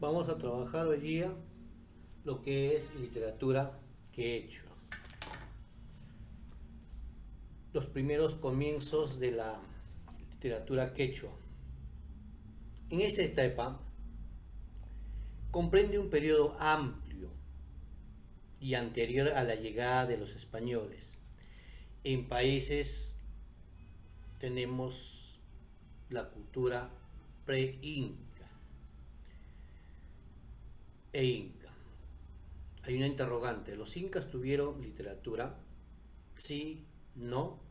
Vamos a trabajar hoy día lo que es literatura quechua. Los primeros comienzos de la literatura quechua. En esta etapa comprende un periodo amplio y anterior a la llegada de los españoles. En países tenemos la cultura pre-inca e inca. Hay una interrogante. ¿Los incas tuvieron literatura? Sí, no.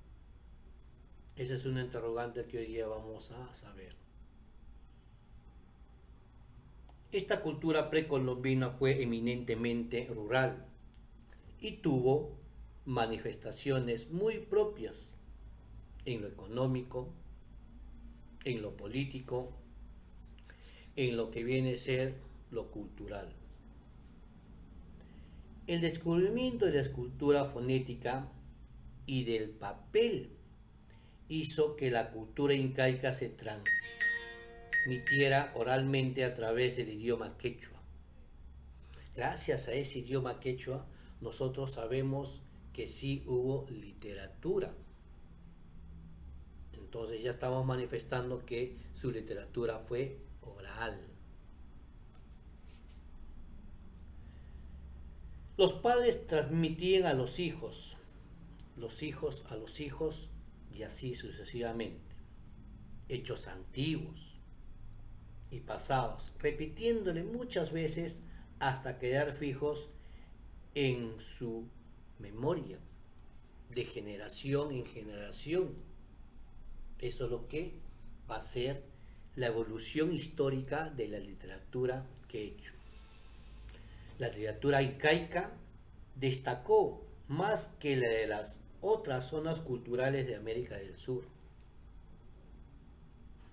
Esa es una interrogante que hoy día vamos a saber. Esta cultura precolombina fue eminentemente rural y tuvo manifestaciones muy propias en lo económico, en lo político, en lo que viene a ser lo cultural. El descubrimiento de la escultura fonética y del papel hizo que la cultura incaica se transmitiera oralmente a través del idioma quechua. Gracias a ese idioma quechua, nosotros sabemos que sí hubo literatura. Entonces ya estamos manifestando que su literatura fue oral. Los padres transmitían a los hijos a los hijos y así sucesivamente. Hechos antiguos y pasados, repitiéndole muchas veces hasta quedar fijos en su memoria, de generación en generación. Eso es lo que va a ser la evolución histórica de la literatura quechua. La literatura incaica destacó más que la de las otras zonas culturales de América del Sur.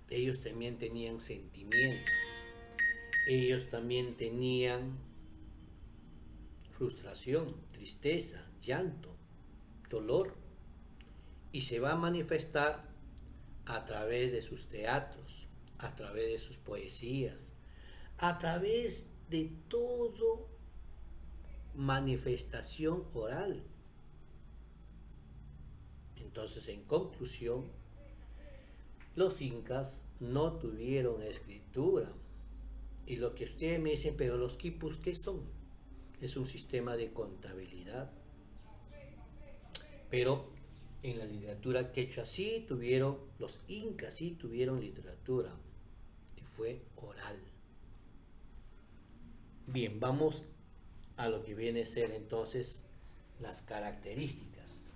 Ellos también tenían sentimientos, ellos también tenían frustración, tristeza, llanto, dolor, y se va a manifestar a través de sus teatros, a través de sus poesías, a través de todo manifestación oral. Entonces, en conclusión, los incas no tuvieron escritura. Y lo que ustedes me dicen, pero los quipus, ¿qué son? Es un sistema de contabilidad. Pero en la literatura quechua sí tuvieron, los incas sí tuvieron literatura. Y fue oral. Bien, vamos a lo que viene a ser entonces las características.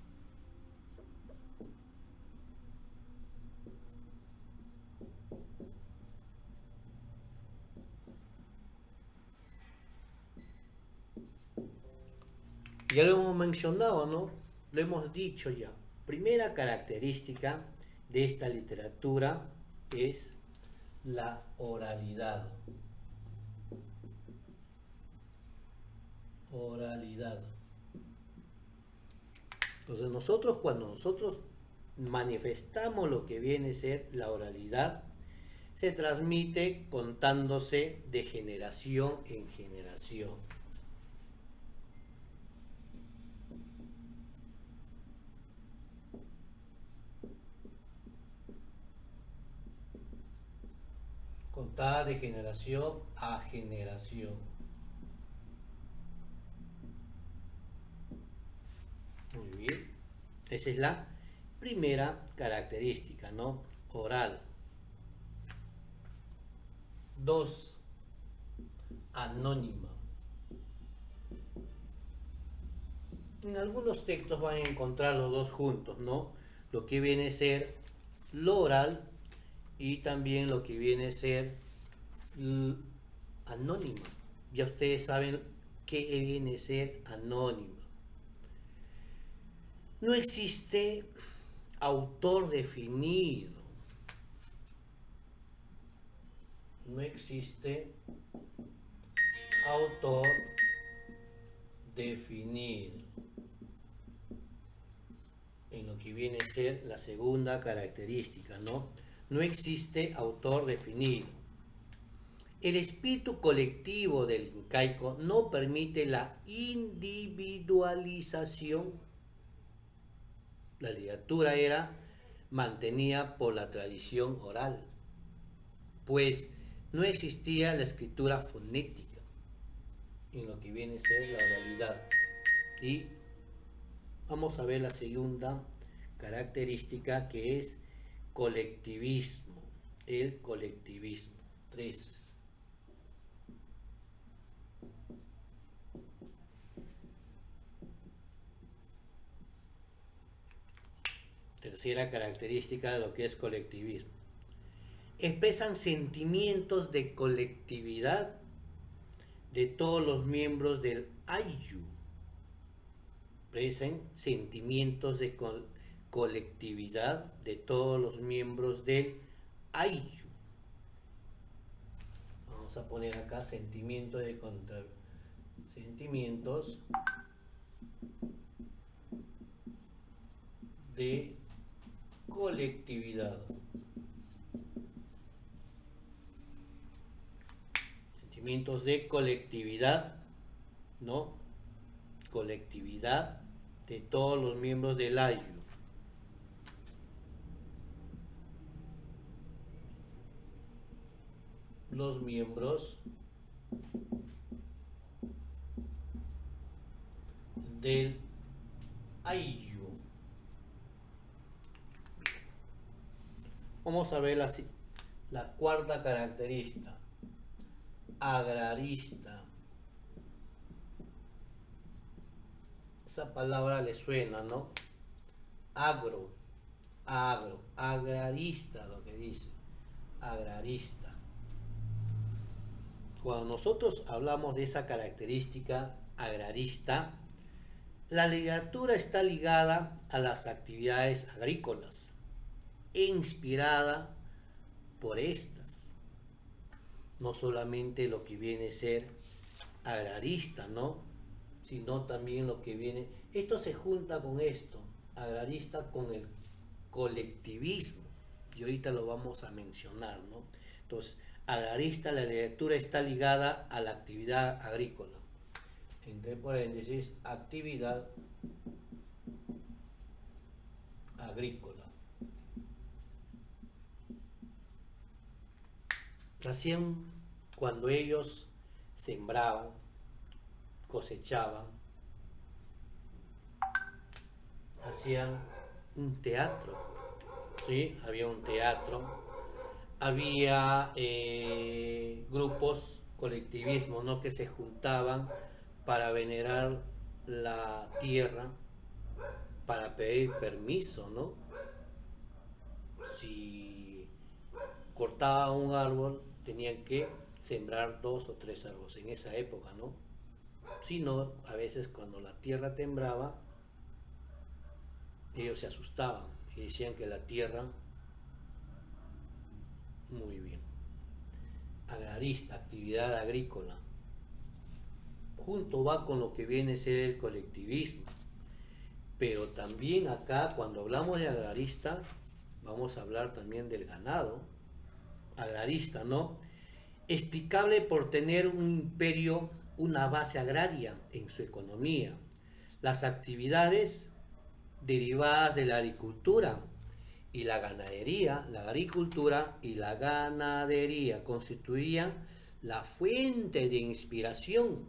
Ya lo hemos mencionado, ¿no? Lo hemos dicho ya. Primera característica de esta literatura es la oralidad. Oralidad. Entonces cuando nosotros manifestamos lo que viene a ser la oralidad, se transmite contándose de generación en generación. Contada de generación a generación. Muy bien. Esa es la primera característica, ¿no? Oral. 2. Anónima. En algunos textos van a encontrar los dos juntos, ¿no? Lo que viene a ser lo oral y también lo que viene a ser anónima. Ya ustedes saben qué viene a ser anónima. No existe autor definido. No existe autor definido. En lo que viene a ser la segunda característica, ¿no? No existe autor definido. El espíritu colectivo del incaico no permite la individualización. La literatura era mantenida por la tradición oral, pues no existía la escritura fonética en lo que viene a ser la oralidad. Y vamos a ver la segunda característica, que es colectivismo. El colectivismo. 3. Tercera característica de lo que es colectivismo. Expresan sentimientos de colectividad de todos los miembros del Ayllu. Expresan sentimientos de colectividad de todos los miembros del Ayllu. Vamos a poner acá sentimientos de sentimientos de colectividad. Sentimientos de colectividad, ¿no? Colectividad de todos los miembros del Ayllu. Los miembros del Ayllu. Vamos a ver la cuarta característica. Agrarista. Esa palabra le suena, ¿no? Agrarista, lo que dice. Agrarista. Cuando nosotros hablamos de esa característica agrarista, la literatura está ligada a las actividades agrícolas e inspirada por estas. No solamente lo que viene a ser agrarista, ¿no? Sino también lo que viene... Esto se junta con esto, agrarista con el colectivismo. Y ahorita lo vamos a mencionar, ¿no? Entonces, agrarista, la literatura está ligada a la actividad agrícola. Entre paréntesis, actividad agrícola. Hacían cuando ellos sembraban, cosechaban, hacían un teatro, ¿sí? Había un teatro, había grupos, colectivismo, ¿no? Que se juntaban para venerar la tierra, para pedir permiso, ¿no? Si cortaba un árbol, tenían que sembrar 2 o 3 árboles en esa época, ¿no? Si no, a veces cuando la tierra temblaba, ellos se asustaban y decían que la tierra, muy bien. Agrarista, actividad agrícola. Junto va con lo que viene a ser el colectivismo. Pero también acá, cuando hablamos de agrarista, vamos a hablar también del ganado. Agrarista, ¿no? Explicable por tener un imperio, una base agraria en su economía. Las actividades derivadas de la agricultura y la ganadería, la agricultura y la ganadería constituían la fuente de inspiración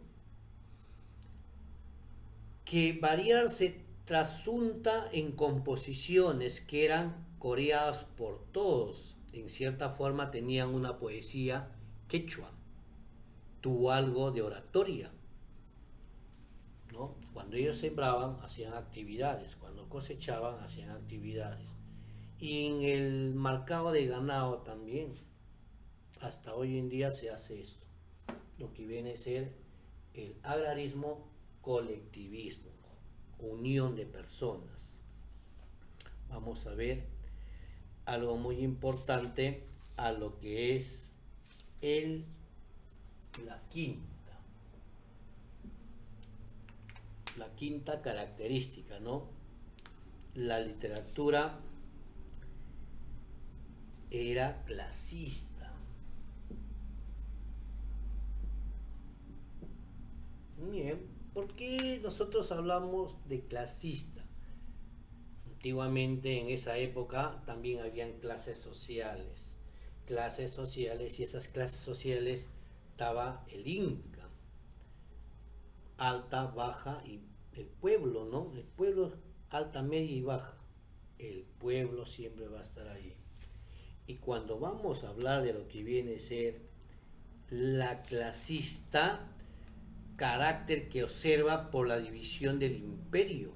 que variarse trasunta en composiciones que eran coreadas por todos. En cierta forma tenían una poesía quechua, tuvo algo de oratoria, ¿no? Cuando ellos sembraban hacían actividades, cuando cosechaban hacían actividades. Y en el mercado de ganado también, hasta hoy en día se hace esto, lo que viene a ser el agrarismo colectivismo, unión de personas. Vamos a ver algo muy importante a lo que es la quinta característica, ¿no? La literatura era clasista. ¿Por qué nosotros hablamos de clasista? Antiguamente en esa época también habían clases sociales y esas clases sociales estaba el Inca, alta, baja y el pueblo, ¿no? El pueblo alta, media y baja. El pueblo siempre va a estar ahí. Y cuando vamos a hablar de lo que viene a ser la clasista, carácter que observa por la división del imperio,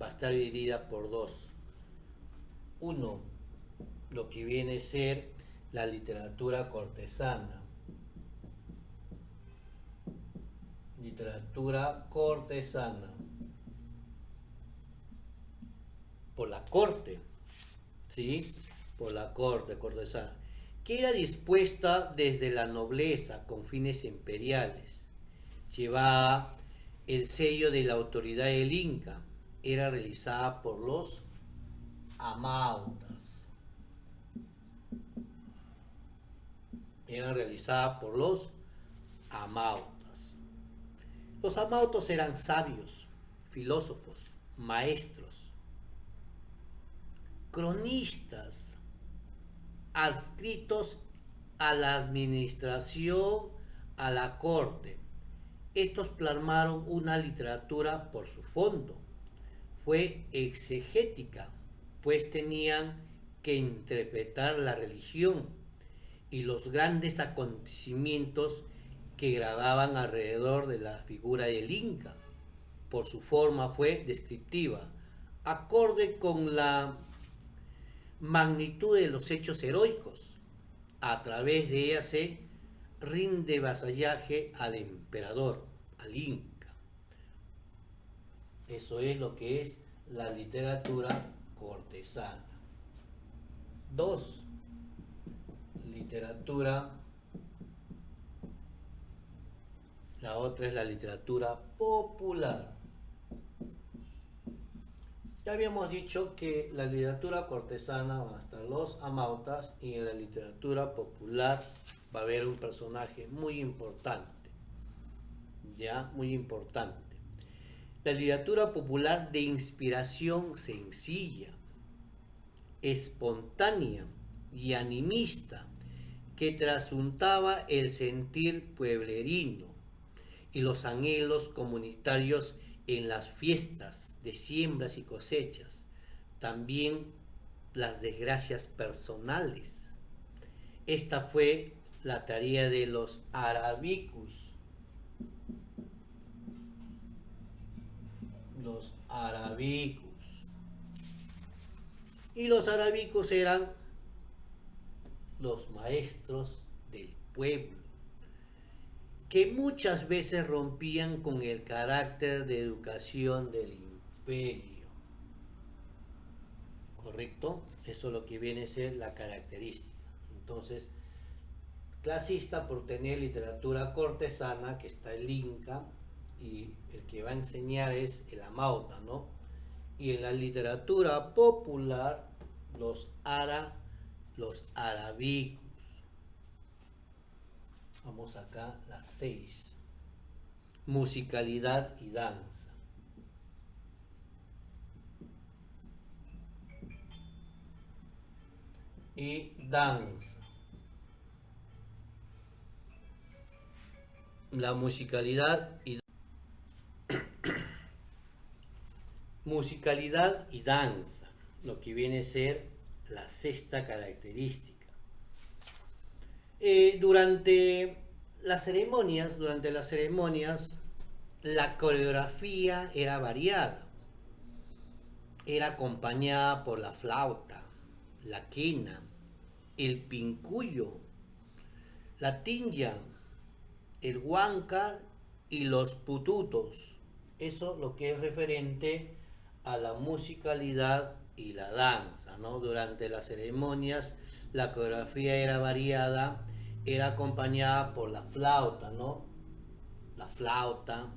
va a estar dividida por dos. Uno, lo que viene a ser la literatura cortesana. Literatura cortesana. Por la corte, ¿sí? Por la corte cortesana, que era dispuesta desde la nobleza con fines imperiales. Llevaba el sello de la autoridad del Inca. Era realizada por los amautas. Era realizada por los amautas. Los amautos eran sabios, filósofos, maestros, cronistas, adscritos a la administración, a la corte. Estos plasmaron una literatura por su fondo. Fue exegética, pues tenían que interpretar la religión y los grandes acontecimientos que gradaban alrededor de la figura del Inca. Por su forma fue descriptiva, acorde con la magnitud de los hechos heroicos. A través de ella se rinde vasallaje al emperador, al Inca. Eso es lo que es la literatura cortesana. 2. Literatura. La otra es la literatura popular. Ya habíamos dicho que la literatura cortesana va a estar los amautas y en la literatura popular va a haber un personaje muy importante. Ya, muy importante. La literatura popular de inspiración sencilla, espontánea y animista, que trasuntaba el sentir pueblerino y los anhelos comunitarios en las fiestas de siembras y cosechas, también las desgracias personales. Esta fue la tarea de los arabicus. Los arabicus. Y los arabicus eran los maestros del pueblo, que muchas veces rompían con el carácter de educación del imperio. ¿Correcto? Eso es lo que viene a ser la característica. Entonces, clasista por tener literatura cortesana, que está el Inca, y el que va a enseñar es el amauta, ¿no? Y en la literatura popular, los arabicus. Vamos acá, las 6. Musicalidad y danza. Y danza. La musicalidad y danza, lo que viene a ser la sexta característica. Durante las ceremonias, la coreografía era variada. Era acompañada por la flauta, la quena, el pincuyo, la tinja, el huanca y los pututos. Eso lo que es referente a la musicalidad y la danza, ¿no? Durante las ceremonias la coreografía era variada, era acompañada por la flauta, ¿no? La flauta,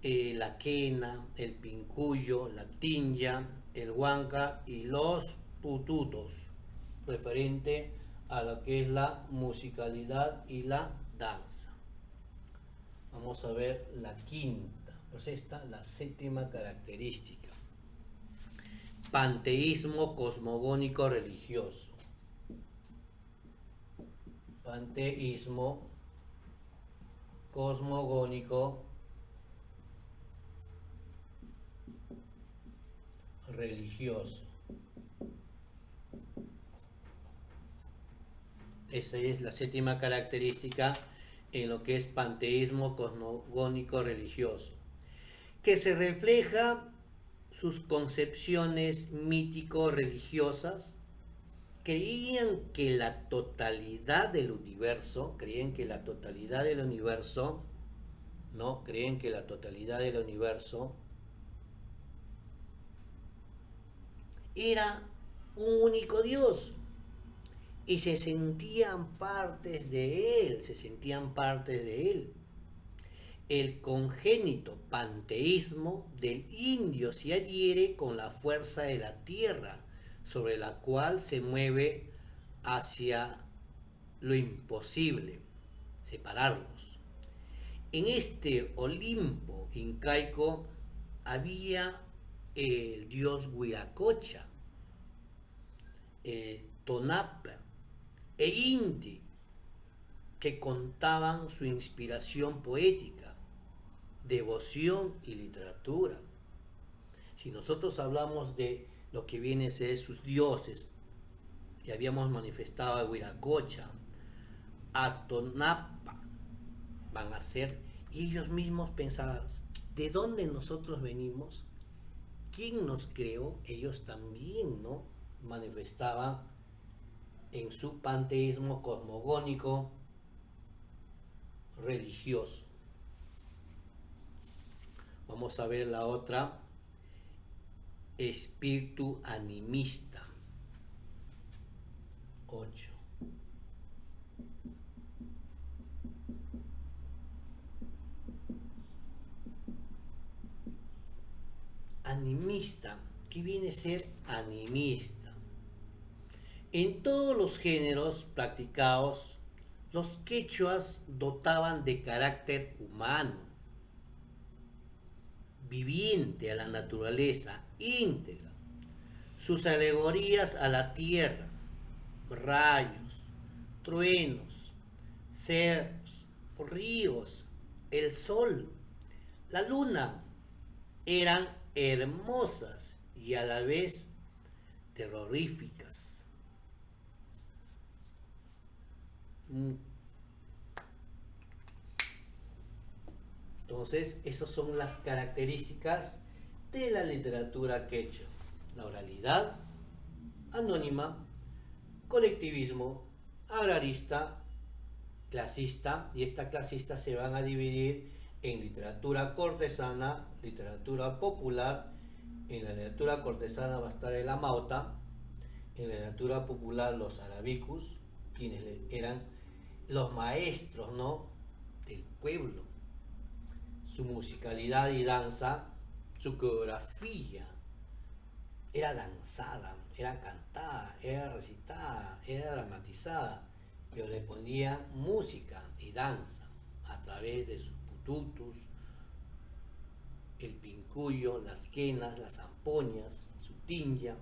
la quena, el pincuyo, la tinja, el huanca y los pututos, referente a lo que es la musicalidad y la danza. Vamos a ver la quinta. Pues esta la séptima característica. Panteísmo cosmogónico religioso. Panteísmo cosmogónico religioso. Esa es la séptima característica en lo que es panteísmo cosmogónico religioso, que se refleja sus concepciones mítico-religiosas. Creían que la totalidad del universo, ¿no? Creen que la totalidad del universo era un único Dios y se sentían partes de él. El congénito panteísmo del indio se adhiere con la fuerza de la tierra, sobre la cual se mueve hacia lo imposible, separarlos. En este Olimpo incaico había el dios Huiracocha, Tonapa e Inti, que contaban su inspiración poética, devoción y literatura. Si nosotros hablamos de lo que viene a ser sus dioses, y habíamos manifestado a Huiracocha, a Tonapa, van a ser, y ellos mismos pensaban, ¿de dónde nosotros venimos? ¿Quién nos creó? Ellos también, ¿no? Manifestaban en su panteísmo cosmogónico religioso. Vamos a ver la otra, espíritu animista. 8. Animista, ¿qué viene a ser animista? En todos los géneros practicados, los quechuas dotaban de carácter humano, viviente a la naturaleza íntegra, sus alegorías a la tierra, rayos, truenos, cerros, ríos, el sol, la luna, eran hermosas y a la vez terroríficas. Entonces, esas son las características de la literatura quechua: la oralidad, anónima, colectivismo, agrarista, clasista, y esta clasista se van a dividir en literatura cortesana, literatura popular. En la literatura cortesana va a estar el amauta, en la literatura popular los arabicus, quienes eran los maestros, ¿no?, del pueblo. Su musicalidad y danza, su coreografía era danzada, era cantada, era recitada, era dramatizada, pero le ponían música y danza a través de sus pututus, el pincuyo, las quenas, las zampoñas, su tinja.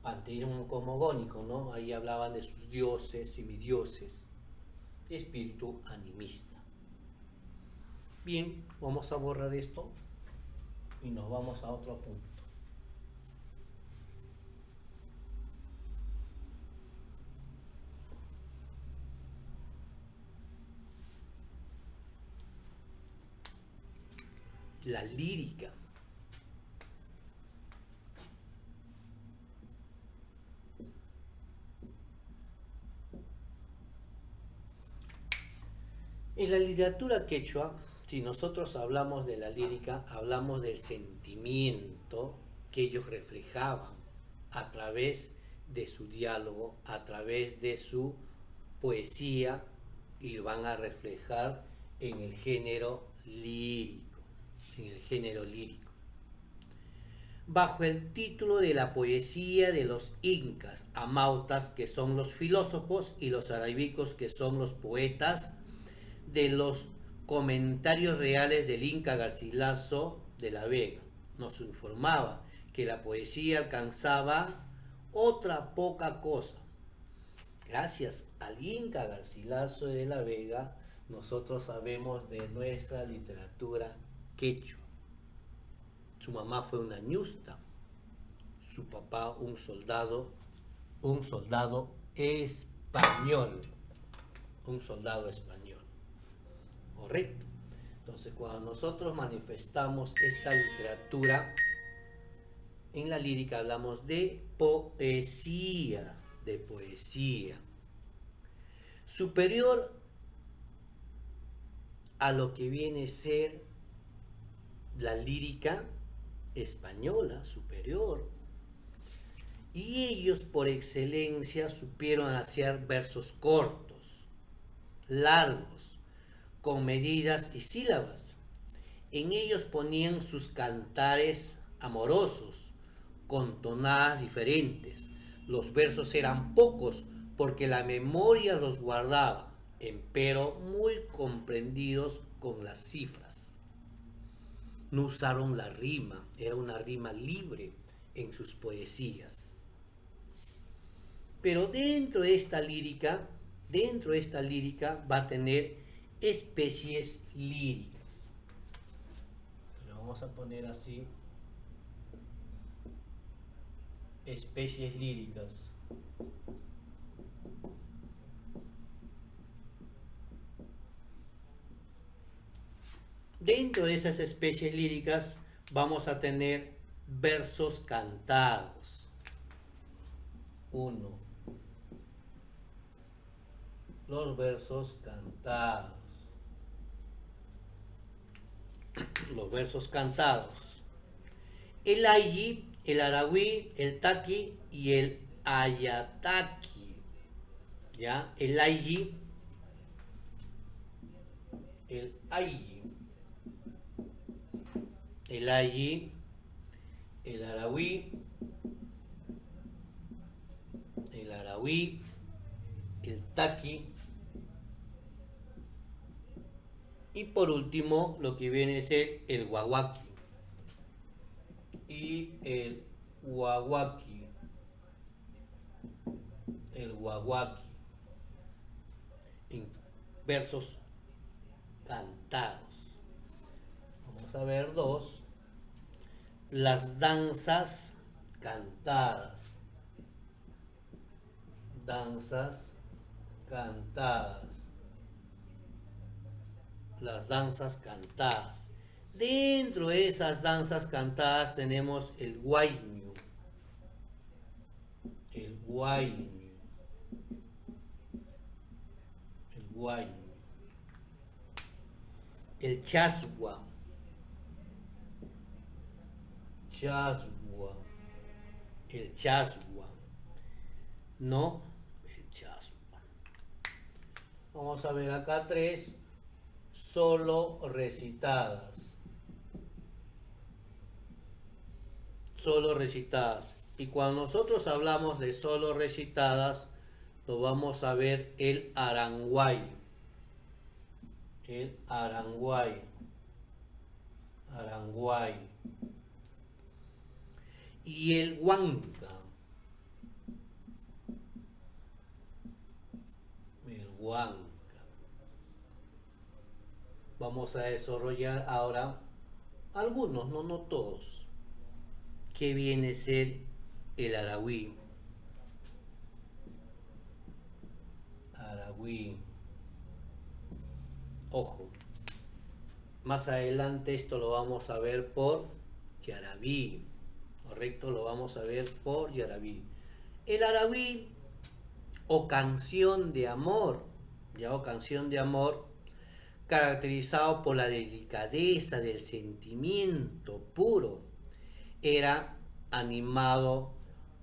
Panteísmo cosmogónico, ¿no? Ahí hablaban de sus dioses, semidioses, espíritu animista. Bien, vamos a borrar esto y nos vamos a otro punto. La lírica. En la literatura quechua, si nosotros hablamos de la lírica, hablamos del sentimiento que ellos reflejaban a través de su diálogo, a través de su poesía, y lo van a reflejar en el género lírico, bajo el título de la poesía de los incas, amautas, que son los filósofos, y los arabicos, que son los poetas, de los Comentarios reales del Inca Garcilaso de la Vega. Nos informaba que la poesía alcanzaba otra poca cosa. Gracias al Inca Garcilaso de la Vega, nosotros sabemos de nuestra literatura quechua. Su mamá fue una ñusta, su papá un soldado español, un soldado español. Correcto. Entonces, cuando nosotros manifestamos esta literatura, en la lírica hablamos de poesía, superior a lo que viene a ser la lírica española, superior. Y ellos por excelencia supieron hacer versos cortos, largos, con medidas y sílabas. En ellos ponían sus cantares amorosos, con tonadas diferentes. Los versos eran pocos porque la memoria los guardaba, empero muy comprendidos con las cifras. No usaron la rima, era una rima libre en sus poesías. Pero dentro de esta lírica va a tener especies líricas. Lo vamos a poner así. Especies líricas. Dentro de esas especies líricas vamos a tener versos cantados. 1. Los versos cantados. Los versos cantados. El ayi, el aragüí, el taqui y el ayataqui. ¿Ya? El ayi, el ayi, el ayi, el aragüí, el taqui y por último lo que viene a ser el guaguaqui y el guaguaqui, en versos cantados. Vamos a ver 2. Las danzas cantadas. Las danzas cantadas. Dentro de esas danzas cantadas tenemos el huayño. El chasgua. El chasgua. No, el chasgua. Vamos a ver acá 3. Solo recitadas. Y cuando nosotros hablamos de solo recitadas, lo vamos a ver el aranguay. Y el huanca. Vamos a desarrollar ahora algunos, no todos, que viene a ser el aragüí. Ojo, más adelante esto lo vamos a ver por yarabí, correcto, lo vamos a ver por yarabí. El aragüí o canción de amor, caracterizado por la delicadeza del sentimiento puro, era animado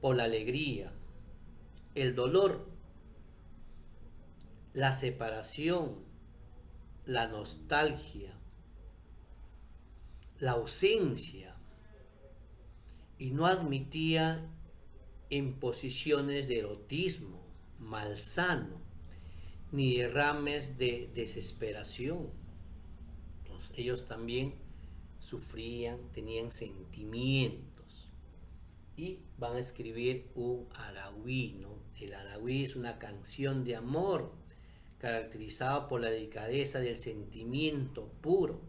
por la alegría, el dolor, la separación, la nostalgia, la ausencia, y no admitía imposiciones de erotismo malsano ni derrames de desesperación. humanos. Ellos también sufrían, tenían sentimientos. Y van a escribir un aragüí, ¿no? El aragüí es una canción de amor caracterizada por la delicadeza del sentimiento puro.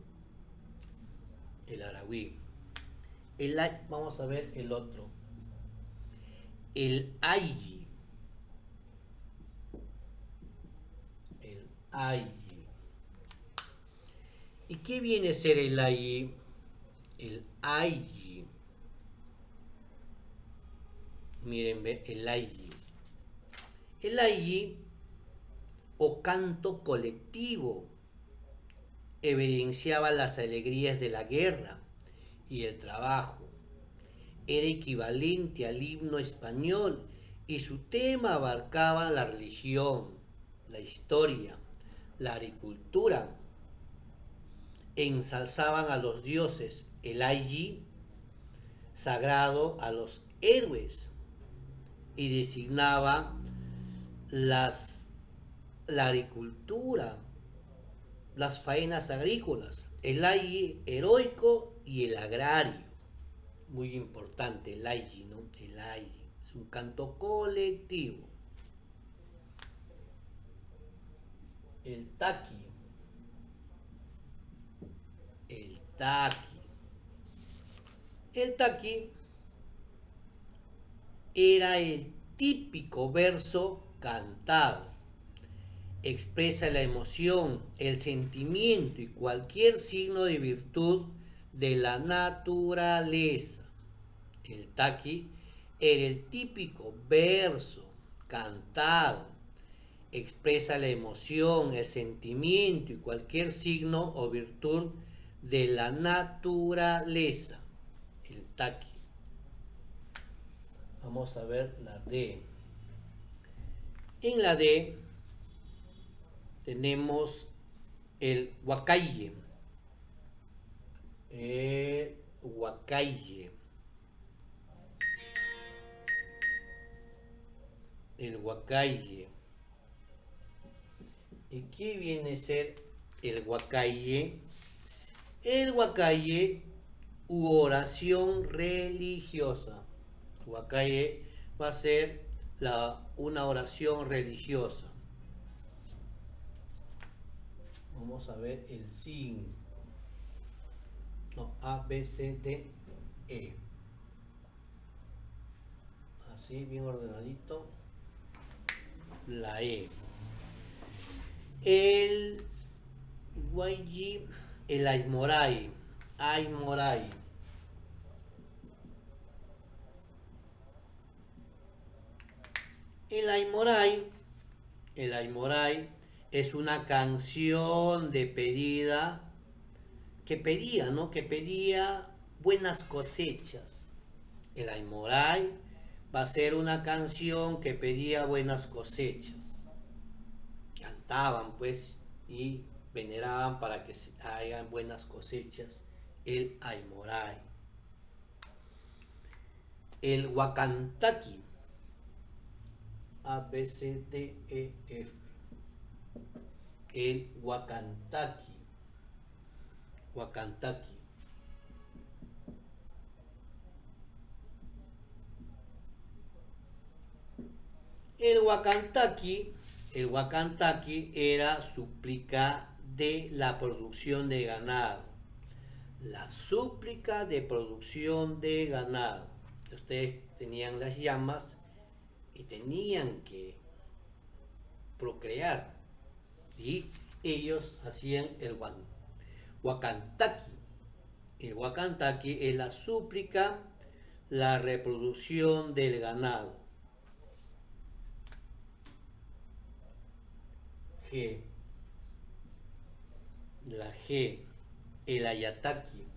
El aragüí. Vamos a ver el otro. El ayi. El ayi. ¿Y qué viene a ser el ayi? El ayi. Miren, el ayi. El ayi o canto colectivo evidenciaba las alegrías de la guerra y el trabajo. Era equivalente al himno español y su tema abarcaba la religión, la historia, la agricultura. Ensalzaban a los dioses, el ayi, sagrado a los héroes, y designaba la agricultura, las faenas agrícolas, el ayi heroico y el agrario. Muy importante el ayi, ¿no? El ayi es un canto colectivo. El taqui. El taqui. El taqui era el típico verso cantado. Expresa la emoción, el sentimiento y cualquier signo de virtud de la naturaleza. El taqui era el típico verso cantado. Expresa la emoción, el sentimiento y cualquier signo o virtud de la naturaleza. El taqui. Vamos a ver la D. En la D tenemos el huacaille. El huacaille. El huacaille. ¿Y qué viene a ser el huacaille? El huacaille u oración religiosa. Huacaille va a ser una oración religiosa. Vamos a ver el 5. No, A, B, C, D, E. Así, bien ordenadito. La E. El Guayi, el Aymoray. Aymoray. El Aymoray es una canción de pedida que pedía, ¿no? Que pedía buenas cosechas. El Aymoray va a ser una canción que pedía buenas cosechas. Cantaban, pues, y veneraban para que hagan buenas cosechas. El Aymoray. El Huacantaqui. A, B, C, D, E, F. El Huacantaqui. Huacantaqui. El Huacantaqui era súplica de la producción de ganado. La súplica de producción de ganado. Ustedes tenían las llamas y tenían que procrear. Y ellos hacían el Huacantaqui. El Huacantaqui es la súplica, la reproducción del ganado. G. La G. El Ayataqui.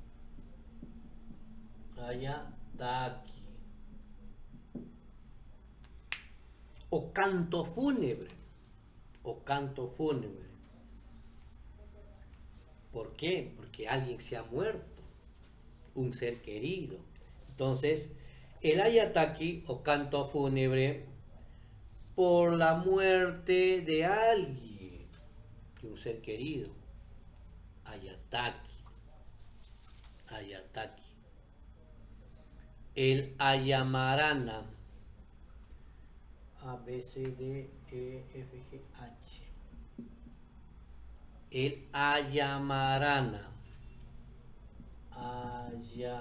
Ayataqui. O canto fúnebre. O canto fúnebre. ¿Por qué? Porque alguien se ha muerto, un ser querido. Entonces, el ayataqui o canto fúnebre por la muerte de alguien, de un ser querido. Ayataki, Ayataki. El Ayamarana, A, B, C, D, E, F, G, H. El Ayamarana, Ayamarana.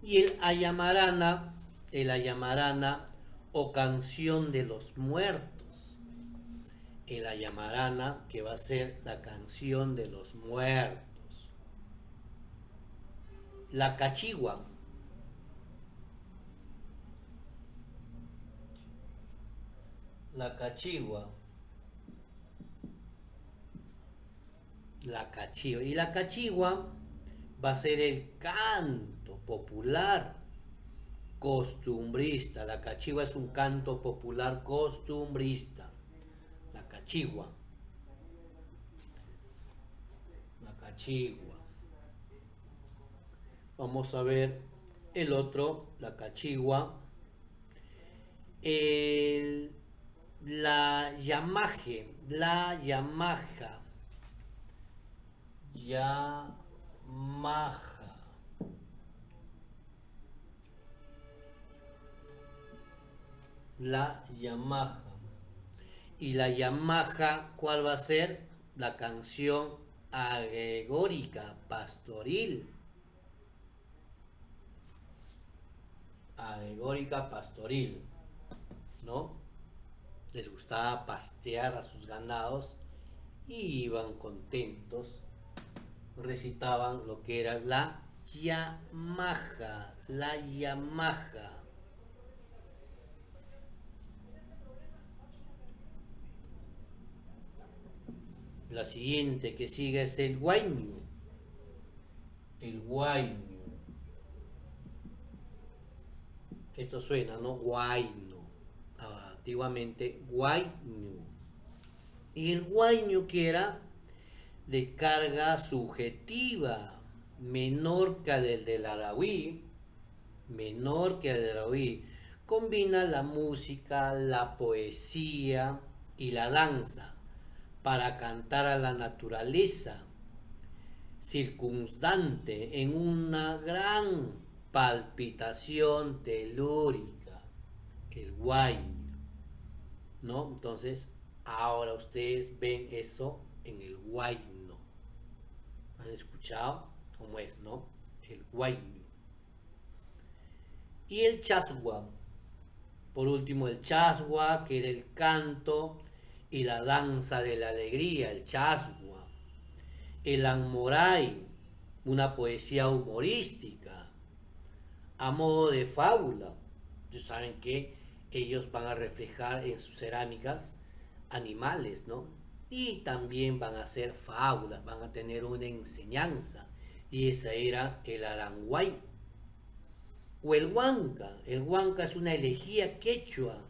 Y el Ayamarana o canción de los muertos. El Ayamarana, que va a ser la canción de los muertos. La Cachigua. La Cachigua. La Cachigua. Y la Cachigua va a ser el canto popular costumbrista. La Cachigua es un canto popular costumbrista. La Cachigua. La Cachigua. Vamos a ver el otro, la Cachigua. La Yamaje, la Yamaja. Yamaja. La Yamaja. Y la Yamaja, ¿cuál va a ser? La canción alegórica, pastoril. Alegórica, pastoril, ¿no? Les gustaba pastear a sus ganados y iban contentos. Recitaban lo que era la Yamaja, la Yamaja. La siguiente que sigue es el Huayño. El Huayño. Esto suena, ¿no? Huayno. Antiguamente, Huayno. Y el Huayno, que era de carga subjetiva, menor que el del Arahuí, menor que el del Arahuí, combina la música, la poesía y la danza para cantar a la naturaleza circundante en una gran palpitación telúrica, el Huayno, ¿no? Entonces, ahora ustedes ven eso en el Huayno. ¿Han escuchado cómo es, no? El Huayno. Y el Chaswa. Por último, el Chaswa, que era el canto y la danza de la alegría, el Chaswa. El Anmoray, una poesía humorística, a modo de fábula. Ustedes saben que ellos van a reflejar en sus cerámicas animales, ¿no? Y también van a hacer fábulas, van a tener una enseñanza. Y esa era el Aranguay. O el Huanca. El Huanca es una elegía quechua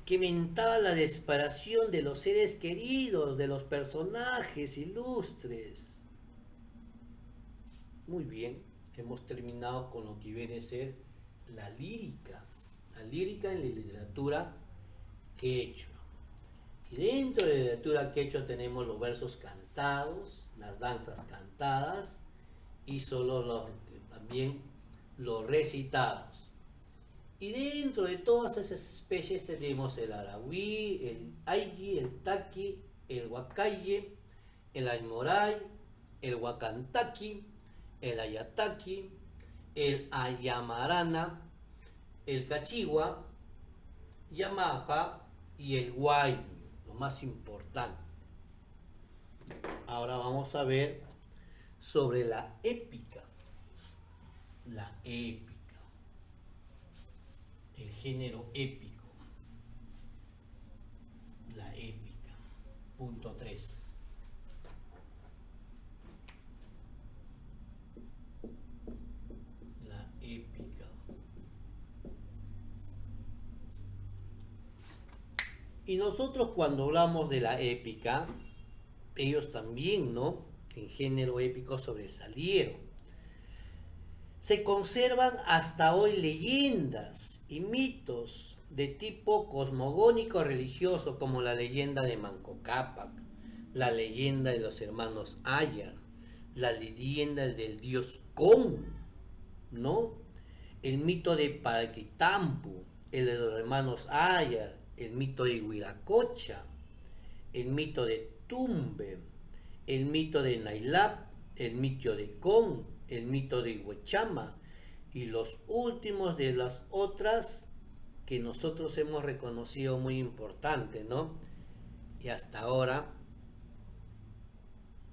que mentaba la desesperación de los seres queridos, de los personajes ilustres. Muy bien, hemos terminado con lo que viene a ser la lírica en la literatura quechua. Y dentro de la literatura quechua tenemos los versos cantados, las danzas cantadas y también los recitados. Y dentro de todas esas especies tenemos el Arahuí, el Aylli, el Taqui, el Huacaye, el Aymoray, el Huacantaqui, el Ayataki, el Ayamarana, el Cachigua, Yamaja y el Huayno, lo más importante. Ahora vamos a ver sobre la épica. La épica. El género épico. La épica. Punto 3. La épica. Y nosotros cuando hablamos de la épica, ellos también, ¿no? En género épico sobresalieron. Se conservan hasta hoy leyendas y mitos de tipo cosmogónico religioso, como la leyenda de Manco Cápac, la leyenda de los hermanos Ayar, la leyenda del dios Con, ¿no? El mito de Paquitampu, el de los hermanos Ayar, el mito de Huiracocha, el mito de Tumbe, el mito de Nailap, el mito de Con, el mito de Huechama y los últimos de las otras que nosotros hemos reconocido muy importantes, ¿no? Y hasta ahora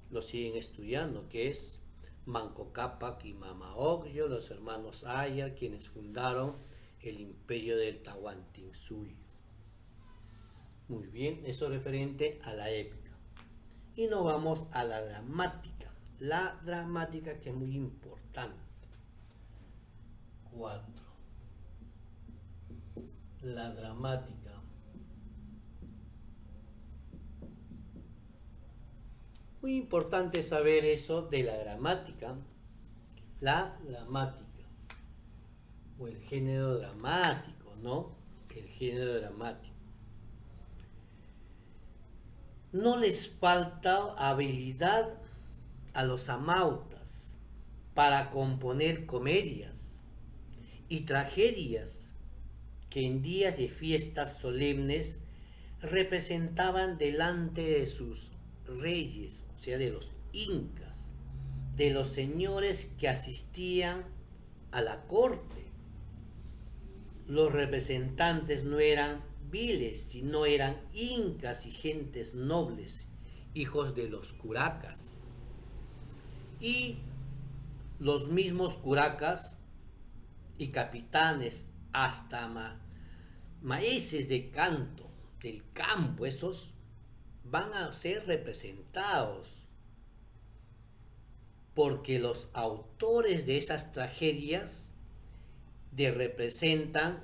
lo siguen estudiando, que es Manco Cápac y Mama Ocllo, los hermanos Ayar, quienes fundaron el imperio del Tahuantinsuyo. Muy bien, eso referente a la épica. Y nos vamos a la dramática. La dramática, que es muy importante. 4. La dramática. Muy importante saber eso de la gramática. La dramática. O el género dramático, ¿no? El género dramático. No les falta habilidad a los amautas para componer comedias y tragedias que en días de fiestas solemnes representaban delante de sus reyes, o sea, de los incas, de los señores que asistían a la corte. Los representantes no eran viles, sino eran incas y gentes nobles, hijos de los curacas. Y los mismos curacas y capitanes, hasta maeses de canto del campo, esos van a ser representados, porque los autores de esas tragedias representan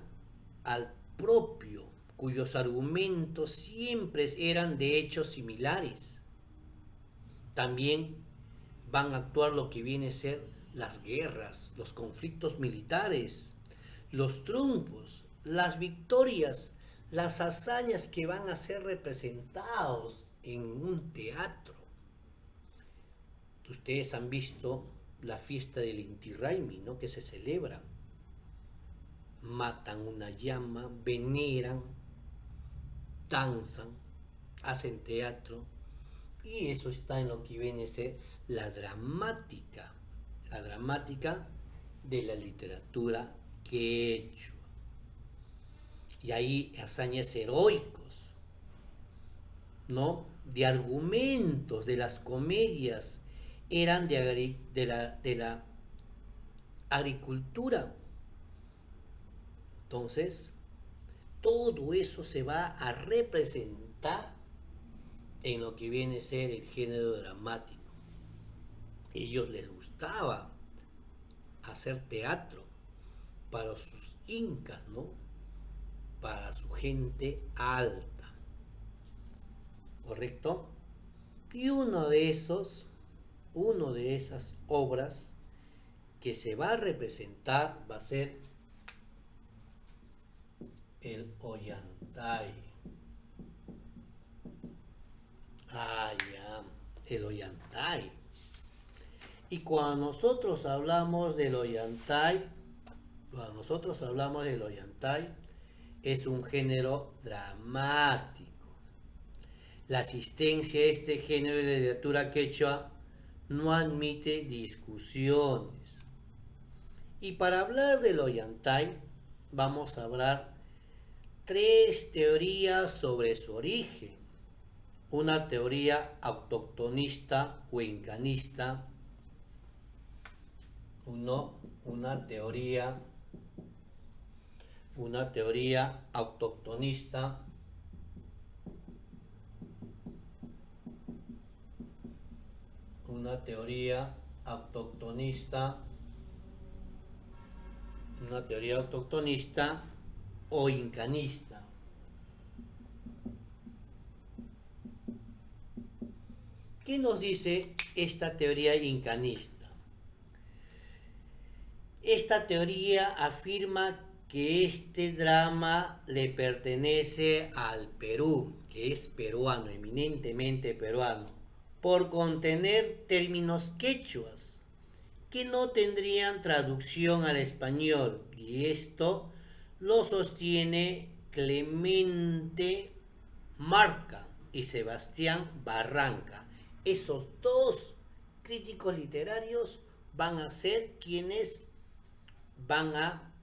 al propio, cuyos argumentos siempre eran de hechos similares. También van a actuar lo que viene a ser las guerras, los conflictos militares, los triunfos, las victorias, las hazañas que van a ser representados en un teatro. Ustedes han visto la fiesta del Inti Raymi, ¿no? Que se celebra. Matan una llama, veneran, danzan, hacen teatro. Y eso está en lo que viene a ser la dramática de la literatura quechua. Y ahí hazañas heroicos, ¿no? De argumentos de las comedias eran de la agricultura. Entonces, todo eso se va a representar en lo que viene a ser el género dramático. A ellos les gustaba hacer teatro para sus incas, ¿no? Para su gente alta. ¿Correcto? Y uno de esas obras que se va a representar va a ser el Ollantay. El Ollantay. Y cuando nosotros hablamos del Ollantay, es un género dramático. La asistencia a este género de literatura quechua no admite discusiones. Y para hablar del Ollantay, vamos a hablar 3 teorías sobre su origen. Una teoría autoctonista o incanista. Una teoría autoctonista. Una teoría autoctonista o incanista. ¿Qué nos dice esta teoría incanista? Esta teoría afirma que este drama le pertenece al Perú, que es peruano, eminentemente peruano, por contener términos quechuas que no tendrían traducción al español, y esto lo sostiene Clemente Marca y Sebastián Barranca. Esos dos críticos literarios van a ser quienes van a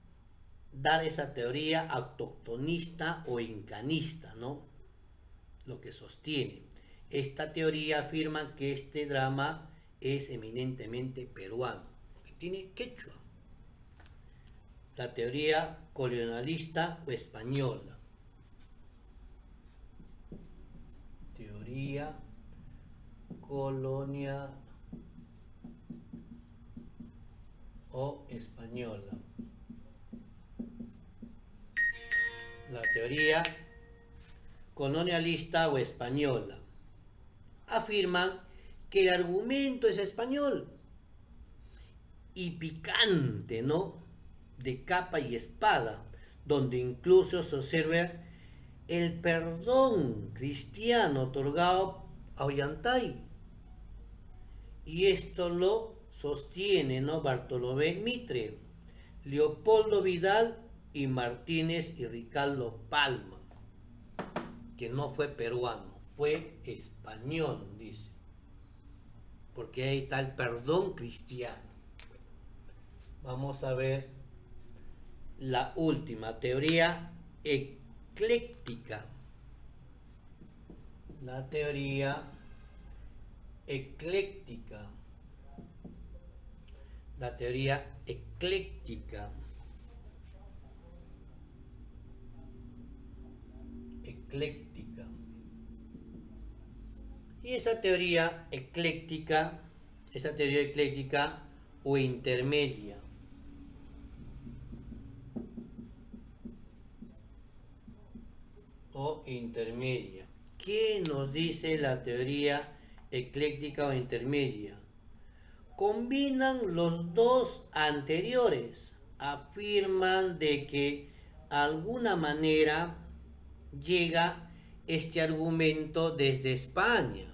dar esa teoría autoctonista o incanista, ¿no? Lo que sostiene. Esta teoría afirma que este drama es eminentemente peruano, que tiene quechua. La teoría colonialista o española. Teoría colonia o española. La teoría colonialista o española afirman que el argumento es español y picante, ¿no? De capa y espada, donde incluso se observa el perdón cristiano otorgado a Ollantay. Y esto lo sostiene, ¿no? Bartolomé Mitre, Leopoldo Vidal y Martínez y Ricardo Palma, que no fue peruano, fue español, dice, porque ahí está el perdón cristiano. Vamos a ver la última, teoría ecléctica. La teoría ecléctica. La teoría ecléctica. Ecléctica. Y esa teoría ecléctica o intermedia, ¿Qué nos dice la teoría ecléctica o intermedia? Combinan los dos anteriores, afirman de que de alguna manera llega este argumento desde España.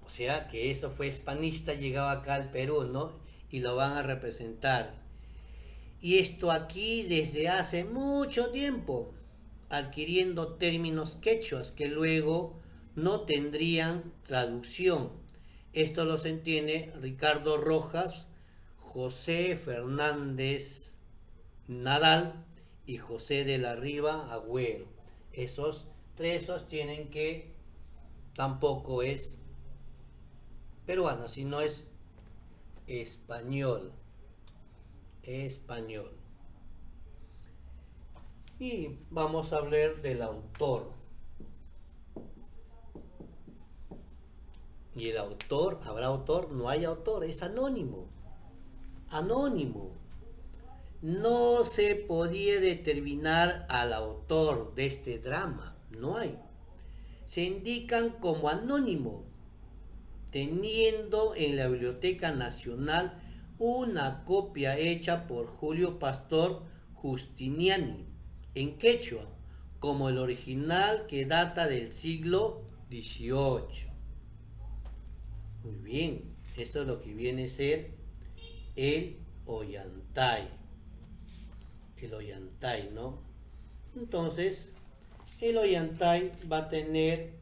O sea que eso fue hispanista, llegaba acá al Perú, ¿no? Y lo van a representar. Y esto aquí desde hace mucho tiempo, adquiriendo términos quechuas que luego no tendrían traducción. Esto lo se entiende Ricardo Rojas, José Fernández Nadal y José de la Riva Agüero. Esos tres sostienen que tampoco es peruano, sino es español. Español. Y vamos a hablar del autor. Y el autor, ¿habrá autor? No hay autor, es anónimo. Anónimo. No se podía determinar al autor de este drama, no hay. Se indican como anónimo, teniendo en la Biblioteca Nacional una copia hecha por Julio Pastor Justiniani en quechua, como el original que data del siglo XVIII. Muy bien, esto es lo que viene a ser el Ollantay. El Ollantay, ¿no? Entonces, el Ollantay va a tener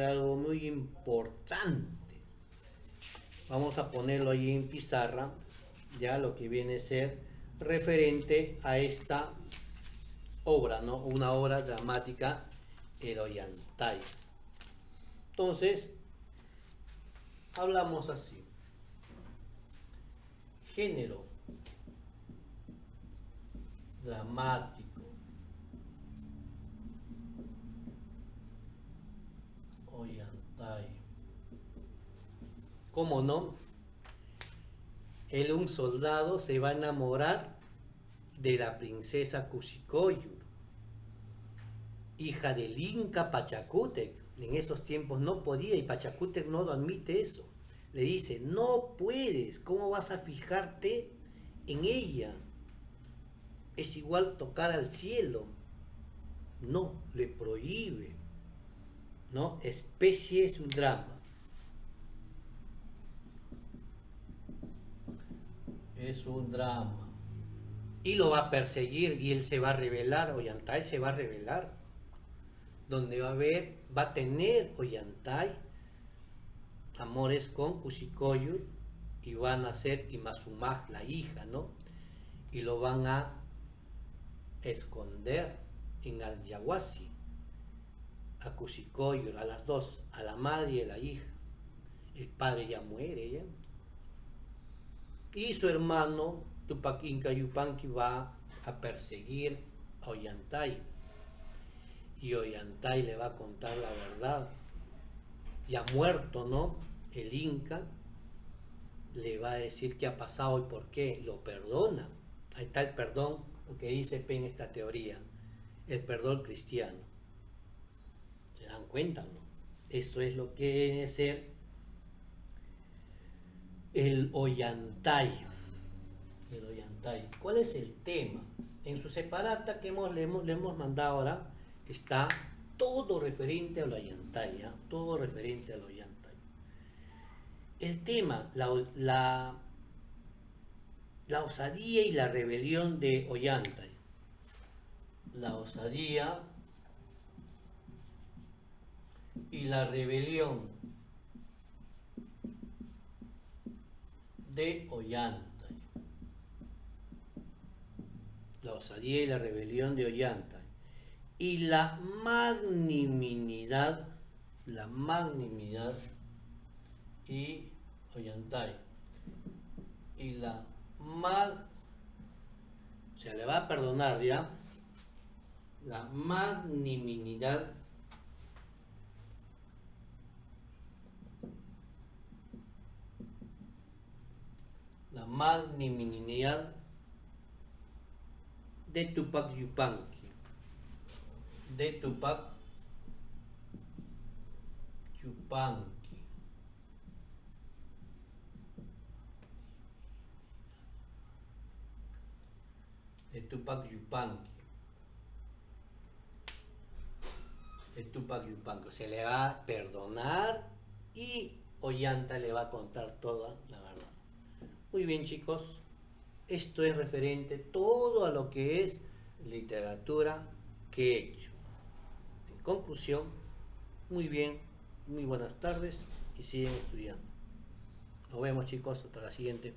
algo muy importante. Vamos a ponerlo ahí en pizarra, ya lo que viene a ser referente a esta obra, ¿no? Una obra dramática, el Ollantay. Entonces, hablamos así. Género dramático, Ollantay. ¿Cómo no? Un soldado se va a enamorar de la princesa Cusicoyu, hija del Inca Pachacútec. En esos tiempos no podía y Pachacútec no lo admite eso. Le dice, no puedes, ¿cómo vas a fijarte en ella es igual tocar al cielo. No, le prohíbe, ¿no? Especie es un drama. Es un drama. Y lo va a perseguir y él se va a rebelar, Ollantay se va a rebelar. Donde va a tener Ollantay amores con Kushikoyur y van a ser Imazumaj, la hija, ¿no? Y lo van a esconder en Alyahuasi, a Kushikoyur, a las dos, a la madre y a la hija. El padre ya muere, ¿ya? Y su hermano Tupac Inca Yupanqui va a perseguir a Ollantay. Y Ollantay le va a contar la verdad. Ya muerto, ¿no? El Inca le va a decir qué ha pasado y por qué. Lo perdona. Ahí está el perdón, lo que dice en esta teoría. El perdón cristiano. ¿Se dan cuenta, no? Esto es lo que viene a ser el Ollantay. El Ollantay. ¿Cuál es el tema? En su separata que le hemos mandado ahora está todo referente al Ollantay, ¿ya? Todo referente al Ollantay. El tema, la osadía y la rebelión de Ollantay. La osadía y la rebelión de Ollantay. La osadía y la rebelión de Ollantay. Y la magnanimidad y Ollantay. Y la o sea, le va a perdonar, ¿ya? La magnanimidad de Tupac Yupanqui. De Tupac Yupanqui. De Tupac Yupanqui. De Tupac Yupanqui. Se le va a perdonar y Ollantay le va a contar toda la verdad. Muy bien, chicos. Esto es referente todo a lo que es literatura quechua. En conclusión, muy bien, muy buenas tardes y siguen estudiando. Nos vemos, chicos, hasta la siguiente.